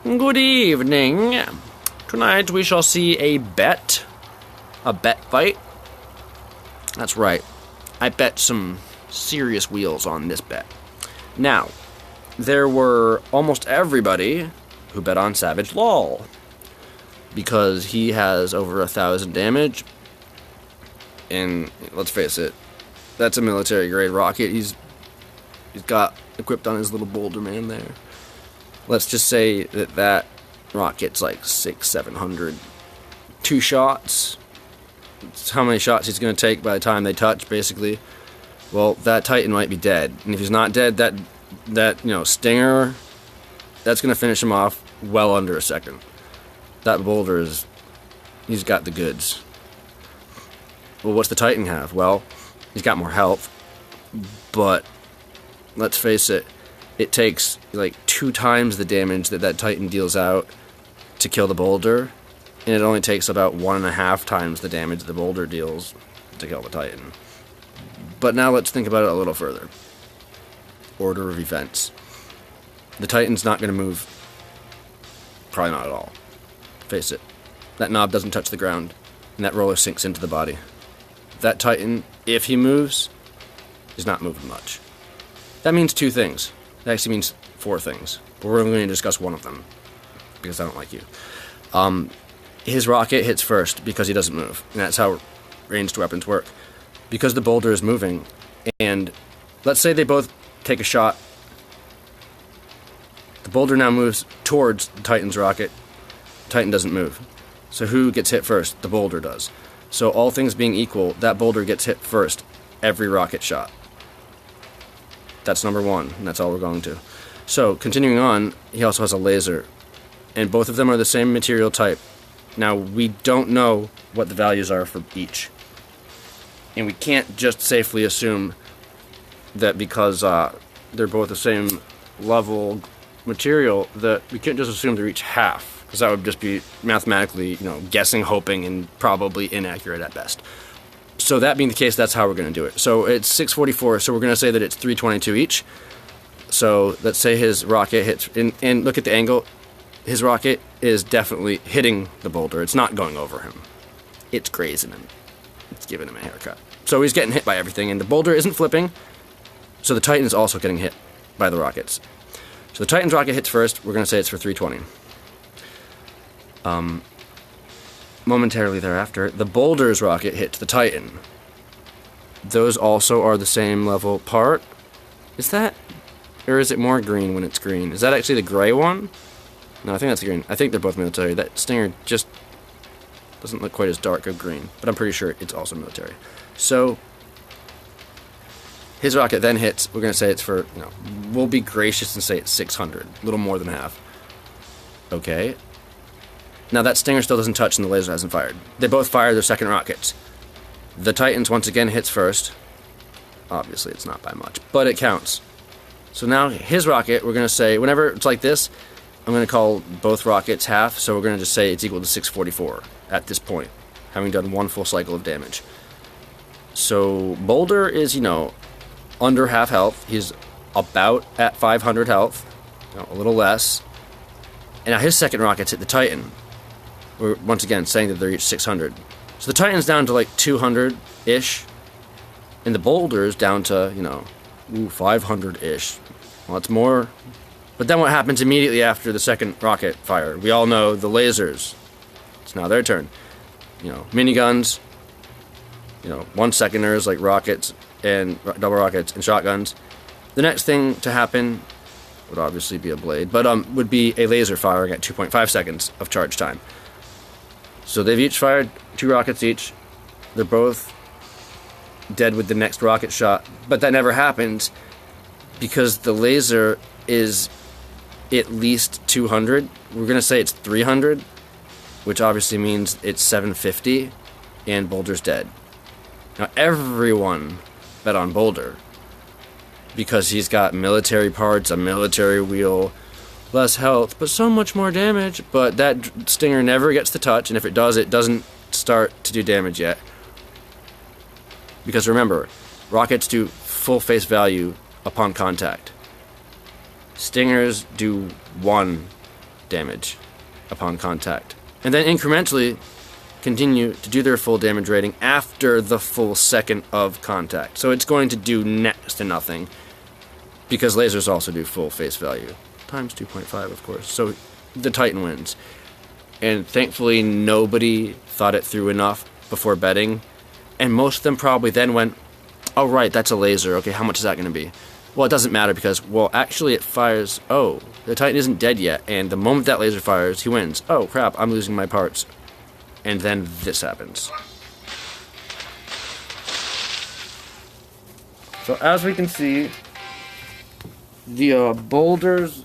Good evening. Tonight we shall see a bet fight. That's right. I bet some serious wheels on this bet. Now, there were almost everybody who bet on Savage Lol, because he has over 1,000 damage, and let's face it, that's a military grade rocket. He's got equipped on his little boulder man there. Let's just say that rocket's like 600-700. 2 shots. It's how many shots he's going to take by the time they touch, basically. Well, that Titan might be dead, and if he's not dead, that Stinger, that's going to finish him off well under a second. That boulder he's got the goods. Well, what's the Titan have? Well, he's got more health, but let's face it, it takes like 2 times the damage that Titan deals out to kill the boulder, and it only takes about 1.5 times the damage the boulder deals to kill the Titan. But now let's think about it a little further. Order of events. The Titan's not going to move. Probably not at all. Face it. That knob doesn't touch the ground, and that roller sinks into the body. That Titan, if he moves, is not moving much. That means 2 things. It actually means 4 things. But we're only going to discuss one of them, because I don't like you. His rocket hits first because he doesn't move, and that's how ranged weapons work. Because the boulder is moving, and let's say they both take a shot. The boulder now moves towards the Titan's rocket. Titan doesn't move. So who gets hit first? The boulder does. So all things being equal, that boulder gets hit first every rocket shot. That's number 1, and that's all we're going to. So, continuing on, he also has a laser, and both of them are the same material type. Now, we don't know what the values are for each, and we can't just safely assume that because they're both the same level material, that we can't just assume they're each half, because that would just be mathematically, guessing, hoping, and probably inaccurate at best. So that being the case, that's how we're going to do it. So it's 644, so we're going to say that it's 322 each. So let's say his rocket hits, and look at the angle. His rocket is definitely hitting the boulder. It's not going over him. It's grazing him. It's giving him a haircut. So he's getting hit by everything, and the boulder isn't flipping, so the Titan is also getting hit by the rockets. So the Titan's rocket hits first. We're going to say it's for 320. Momentarily thereafter, the boulder's rocket hits the Titan. Those also are the same level part. Is that? Or is it more green when it's green? Is that actually the gray one? No, I think that's the green. I think they're both military. That Stinger just doesn't look quite as dark of green, but I'm pretty sure it's also military. So his rocket then hits. We're going to say it's for, we'll be gracious and say it's 600. A little more than half. Okay. Now that Stinger still doesn't touch and the laser hasn't fired. They both fire their second rockets. The Titan's once again hits first. Obviously it's not by much, but it counts. So now his rocket, we're going to say, whenever it's like this, I'm going to call both rockets half, so we're going to just say it's equal to 644 at this point, having done 1 full cycle of damage. So Boulder is, under half health. He's about at 500 health, a little less. And now his second rocket's hit the Titan. We're once again saying that they're each 600. So the Titan's down to like 200-ish, and the Boulder's down to, 500-ish. Well, it's more. But then what happens immediately after the second rocket fire? We all know the lasers. It's now their turn. Miniguns, 1-seconders like rockets and double rockets and shotguns. The next thing to happen would obviously be a blade, but would be a laser firing at 2.5 seconds of charge time. So they've each fired 2 rockets each. They're both dead with the next rocket shot, but that never happens because the laser is at least 200. We're going to say it's 300, which obviously means it's 750, and Boulder's dead. Now everyone bet on Boulder because he's got military parts, a military wheel, less health, but so much more damage. But that Stinger never gets the touch, and if it does, it doesn't start to do damage yet. Because remember, rockets do full face value upon contact. Stingers do 1 damage upon contact. And then incrementally continue to do their full damage rating after the full second of contact. So it's going to do next to nothing, because lasers also do full face value. Times 2.5, of course. So the Titan wins. And thankfully nobody thought it through enough before betting. And most of them probably then went, oh right, that's a laser. Okay, how much is that going to be? Well, it doesn't matter because, well, actually it fires, oh, the Titan isn't dead yet. And the moment that laser fires, he wins. Oh crap, I'm losing my parts. And then this happens. So as we can see, the Boulders,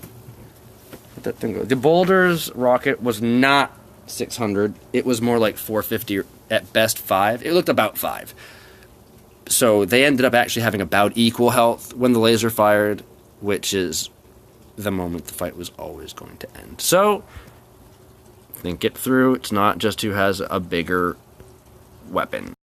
where'd that thing go? The Boulders rocket was not 600. It was more like 450, at best 5. It looked about 5. So they ended up actually having about equal health when the laser fired, which is the moment the fight was always going to end. So think it through. It's not just who has a bigger weapon.